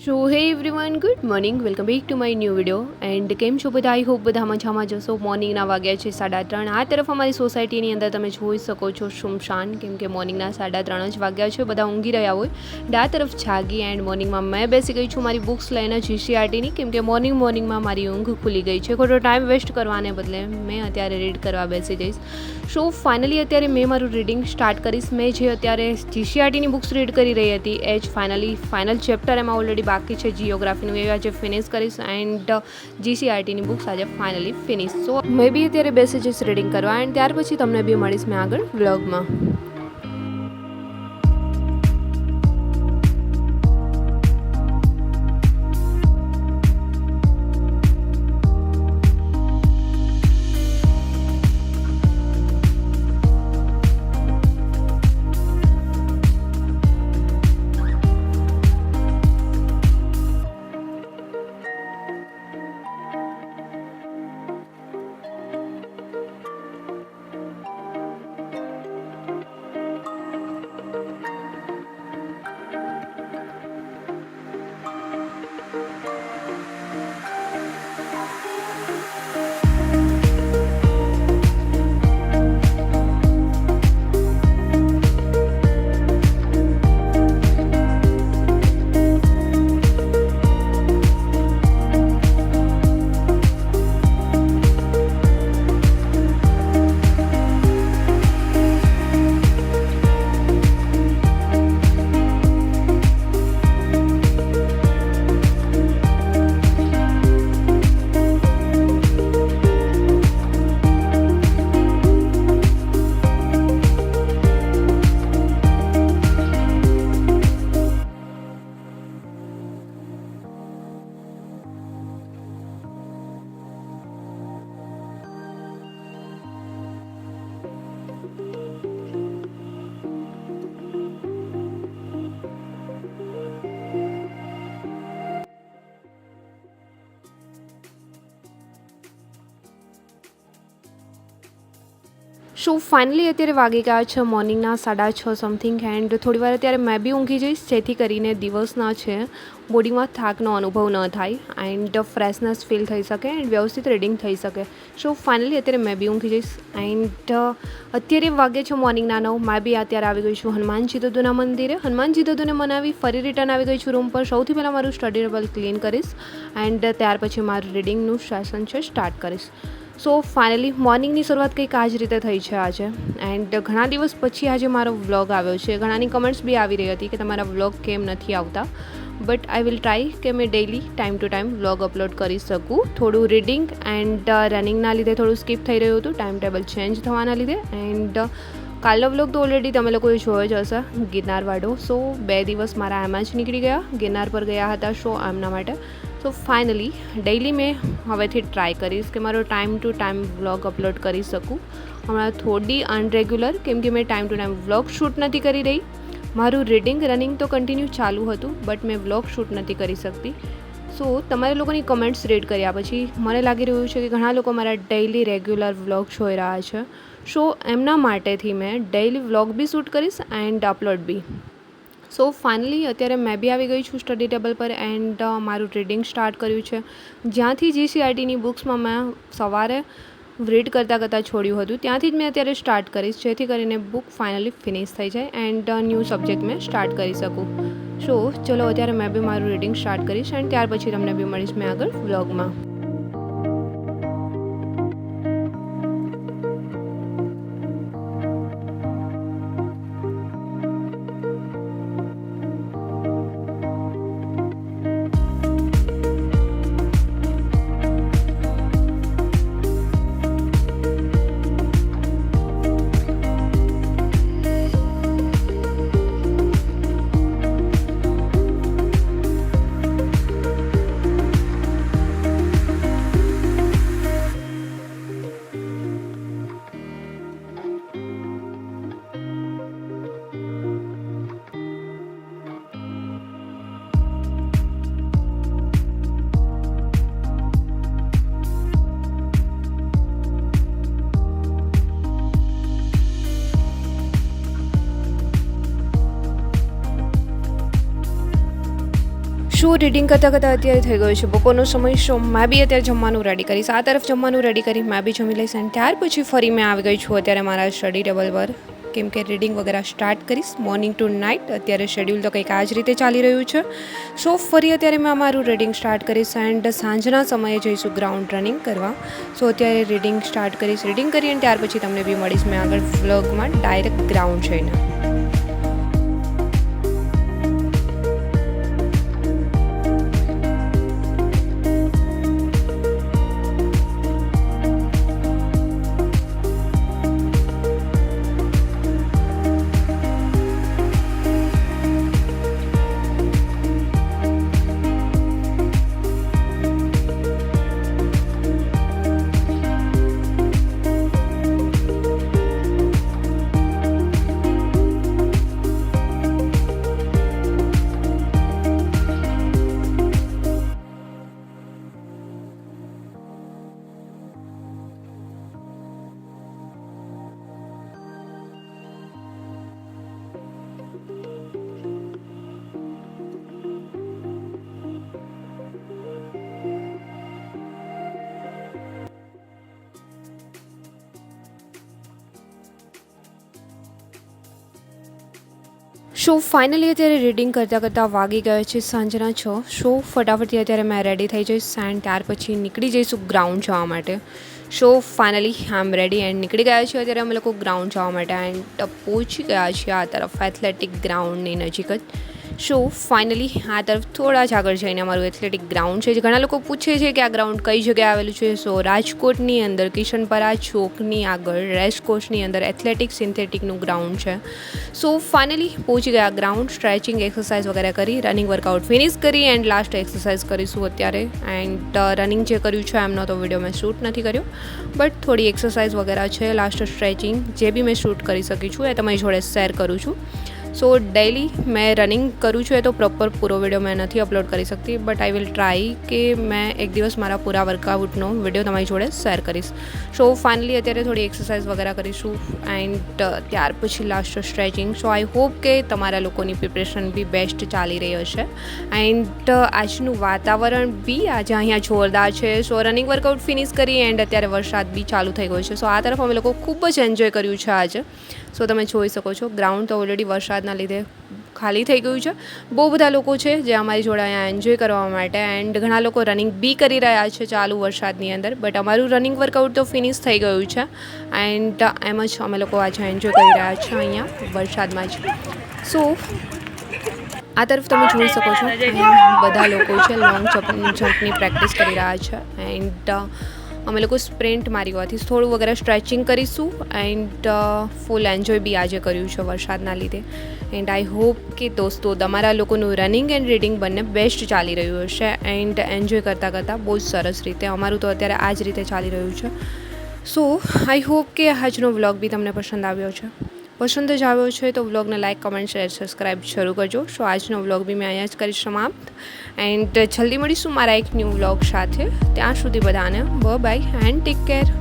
સો હે everyone, good morning, welcome back to my new video. And કેમ છો બધા? આઈ હોપ બધા મજામાં જશો. મોર્નિંગના વાગ્યા છે 3:30. આ તરફ અમારી સોસાયટીની અંદર તમે જોઈ શકો છો સુમસાન, કેમ કે મોર્નિંગના 3:30 જ વાગ્યા છે, બધા ઊંઘી રહ્યા હોય. એન્ડ આ તરફ જાગી એન્ડ મોર્નિંગમાં મેં બેસી ગઈ છું મારી બુક્સ લઈને જીસીઆરટીની, કેમ કે મોર્નિંગમાં મારી ઊંઘ ખુલી ગઈ છે. ખોટો ટાઈમ વેસ્ટ કરવાને બદલે મેં અત્યારે રીડ કરવા બેસી જઈશ. સો ફાઇનલી અત્યારે મેં મારું રીડિંગ સ્ટાર્ટ કરીશ. મેં જે અત્યારે જીસીઆરટીની બુક્સ રીડ કરી રહી હતી એ જ ફાઇનલ ચેપ્ટર એમાં ઓલરેડી બાકી છે જીઓગ્રાફીનું, એ આજે ફિનિશ કરીશ. એન્ડ જીસીઆરટીની બુક્સ આજે ફાઇનલી ફિનિશ. સો મેં બી અત્યારે બેસી જઈશ રીડિંગ કરવા એન્ડ ત્યાર પછી તમને બી મળીશ મેં આગળ વ્લોગમાં. સો ફાઇનલી અત્યારે વાગી ગયા છે મોર્નિંગના 6:30 સમથિંગ. એન્ડ થોડી વાર અત્યારે મેં બી ઊંઘી જઈશ, જેથી કરીને દિવસના છે બોડીમાં થાકનો અનુભવ ન થાય એન્ડ ફ્રેશનેસ ફીલ થઈ શકે એન્ડ વ્યવસ્થિત રીડિંગ થઈ શકે. સો ફાઇનલી અત્યારે મેં બી ઊંઘી જઈશ. એન્ડ અત્યારે વાગે છે મોર્નિંગના 9. મેં બી અત્યારે આવી ગઈ છું હનુમાનજી દદ્દુના મંદિરે. હનુમાનજી દદ્દુને મનાવી ફરી રિટર્ન આવી ગઈ છું રૂમ પર. સૌથી પહેલાં મારું સ્ટડી ટેબલ ક્લીન કરીશ એન્ડ ત્યાર પછી મારું રીડિંગનું સેશન છે સ્ટાર્ટ કરીશ. સો ફાઇનલી મોર્નિંગની શરૂઆત કંઈક આ જ રીતે થઈ છે આજે. એન્ડ ઘણા દિવસ પછી આજે મારો વ્લોગ આવ્યો છે. ઘણાની કમેન્ટ્સ બી આવી રહી હતી કે તમારા વ્લોગ કેમ નથી આવતા, બટ આઈ વિલ ટ્રાય કે મેં daily time to time vlog upload કરી શકું. થોડું રીડિંગ એન્ડ રનિંગના લીધે થોડું સ્કીપ થઈ રહ્યું હતું, ટાઈમ ટેબલ ચેન્જ થવાના લીધે. એન્ડ કાલનો વ્લોગ તો ઓલરેડી તમે લોકોએ જોયો જ હશે, ગિરનારવાળો. સો 2 દિવસ મારા એમ જ નીકળી ગયા. ગિરનાર પર ગયા હતા શો એમના માટે. સો ફાઇનલી ડેઇલી મેં હવેથી ટ્રાય કરીશ કે મારો time to time vlog upload કરી શકું. હમણાં થોડી અનરેગ્યુલર, કેમ કે મેં time to time vlog shoot નથી કરી રહી. મારું રીડિંગ રનિંગ તો કન્ટિન્યુ ચાલુ હતું, બટ મેં વ્લોગ શૂટ નથી કરી શકતી. સો તમારા લોકોની કમેન્ટ્સ રીડ કર્યા પછી મને લાગી રહ્યું છે કે ઘણા લોકો મારા ડેઇલી રેગ્યુલર વ્લોગ જોઈ રહ્યા છે. સો એમના માટેથી મેં ડેઇલી વ્લોગ બી શૂટ કરીશ એન્ડ અપલોડ બી. સો ફાઇનલી અત્યારે મેં બી આવી ગઈ છું સ્ટડી ટેબલ પર એન્ડ મારું રીડિંગ સ્ટાર્ટ કર્યું છે. જ્યાંથી જીસીઆરટીની બુક્સમાં મેં સવારે રીડ કરતાં છોડ્યું હતું ત્યાંથી જ મેં અત્યારે સ્ટાર્ટ કરીશ, જેથી કરીને બુક ફાઇનલી ફિનિશ થઈ જાય એન્ડ ન્યૂ સબ્જેક્ટ મેં સ્ટાર્ટ કરી શકું. સો ચલો અત્યારે મેં બી મારું રીડિંગ સ્ટાર્ટ કરીશ એન્ડ ત્યાર પછી તમને બી મળીશ મેં આગળ વ્લોગમાં. શો રીડિંગ કરતાં કરતાં અત્યારે થઈ ગયો છે બપોરનો સમય. શો મેં બી અત્યારે જમવાનું રેડી કરીશ. આ તરફ જમવાનું રેડી કરી મેં બી જમી લઈશ અને ત્યાર પછી ફરી મેં આવી ગઈ છું અત્યારે મારા સ્ટડી ટેબલ પર, કેમ કે રીડિંગ વગેરે સ્ટાર્ટ કરીશ મોર્નિંગ ટુ નાઇટ. અત્યારે શેડ્યુલ તો કંઈક આ જ રીતે ચાલી રહ્યું છે. સો ફરી અત્યારે મેં મારું રીડિંગ સ્ટાર્ટ કરીશ એન્ડ સાંજના સમયે જઈશું ગ્રાઉન્ડ રનિંગ કરવા. સો અત્યારે રીડિંગ સ્ટાર્ટ કરીશ. રીડિંગ કરી અને ત્યાર પછી તમને બી મળીશ મેં આગળ વ્લોગમાં ડાયરેક્ટ ગ્રાઉન્ડ જઈને. શો ફાઇનલી અત્યારે રીડિંગ કરતાં કરતાં વાગી ગયો છે સાંજના 6. શો ફટાફટથી અત્યારે મેં રેડી થઈ જઈશ એન્ડ ત્યાર પછી નીકળી જઈશું ગ્રાઉન્ડ જવા માટે. So finally I am ready and નીકળી ગયા છીએ અત્યારે અમે લોકો ગ્રાઉન્ડ જવા માટે એન્ડ પહોંચી ગયા છીએ આ તરફ એથ્લેટિક ગ્રાઉન્ડની નજીક જ. શો ફાઇનલી આ તરફ થોડા જ આગળ જઈને અમારું એથ્લેટિક ગ્રાઉન્ડ છે. ઘણા લોકો પૂછે છે કે આ ગ્રાઉન્ડ કઈ જગ્યાએ આવેલું છે. સો રાજકોટની અંદર કિશનપરા ચોકની આગળ રેસકોર્સની અંદર એથ્લેટિક સિન્થેટિકનું ગ્રાઉન્ડ છે. સો ફાઇનલી પહોંચી ગયા ગ્રાઉન્ડ. સ્ટ્રેચિંગ એક્સરસાઇઝ વગેરે કરી રનિંગ વર્કઆઉટ ફિનિશ કરી એન્ડ લાસ્ટ એક્સરસાઇઝ કરીશું અત્યારે. એન્ડ રનિંગ જે કર્યું છે એમનો તો વિડીયો મેં શૂટ નથી કર્યો, બટ થોડી એક્સરસાઇઝ વગેરે છે, લાસ્ટ સ્ટ્રેચિંગ જે બી મેં શૂટ કરી શકી છું એ તમારી જોડે શેર કરું છું. સો ડેઇલી મેં રનિંગ કરું છું એ તો પ્રોપર પૂરો વિડીયો મેં નથી અપલોડ કરી શકતી, બટ આઈ વિલ ટ્રાય કે મેં એક દિવસ મારા પૂરા વર્કઆઉટનો વિડીયો તમારી જોડે શેર કરીશ. સો ફાઇનલી અત્યારે થોડી એક્સરસાઇઝ વગેરે કરીશું એન્ડ ત્યાર પછી last stretching. So I hope કે તમારા લોકોની પ્રિપરેશન બી બેસ્ટ ચાલી રહી હશે એન્ડ આજનું વાતાવરણ બી આજે અહીંયા જોરદાર છે. સો રનિંગ વર્કઆઉટ ફિનિશ કરી એન્ડ અત્યારે વરસાદ બી ચાલુ થઈ ગયો છે. સો આ તરફ અમે લોકો ખૂબ જ એન્જોય કર્યું છે આજે. સો તમે જોઈ શકો છો ગ્રાઉન્ડ તો ઓલરેડી વરસાદના લીધે ખાલી થઈ ગયું છે. બહુ બધા લોકો છે જે અમારી જોડે અહીંયા એન્જોય કરવા માટે એન્ડ ઘણા લોકો રનિંગ બી કરી રહ્યા છે ચાલુ વરસાદની અંદર, બટ અમારું રનિંગ વર્કઆઉટ તો ફિનિશ થઈ ગયું છે એન્ડ એમ જ અમે લોકો આજે એન્જોય કરી રહ્યા છીએ અહીંયા વરસાદમાં જ. સો આ તરફ તમે જોઈ શકો છો બધા લોકો છે લોંગ જમ્પની પ્રેક્ટિસ કરી રહ્યા છે એન્ડ અમે લોકો સ્પ્રિન્ટ મારી હોવાથી થોડું વગેરે સ્ટ્રેચિંગ કરીશું એન્ડ ફૂલ એન્જોય બી આજે કર્યું છે વરસાદના લીધે. એન્ડ આઈ હોપ કે દોસ્તો તમારા લોકોનું રનિંગ એન્ડ રીડિંગ બંને બેસ્ટ ચાલી રહ્યું હશે એન્ડ એન્જોય કરતાં કરતાં બહુ જ સરસ રીતે. અમારું તો અત્યારે આ જ રીતે ચાલી રહ્યું છે. સો આઈ હોપ કે આજનો વ્લોગ બી તમને પસંદ આવ્યો છે. પસંદ જ આવ્યો છે તો વ્લોગને લાઇક, કમેન્ટ, શેર, સબસ્ક્રાઈબ શરૂ કરજો. સો આજનો વ્લોગ બી મેં અહીંયા જ કરીશ સમાપ્ત એન્ડ જલ્દી મળીશું મારા એક ન્યૂ વ્લોગ સાથે. ત્યાં સુધી બધાને બાય એન્ડ ટેક કેર.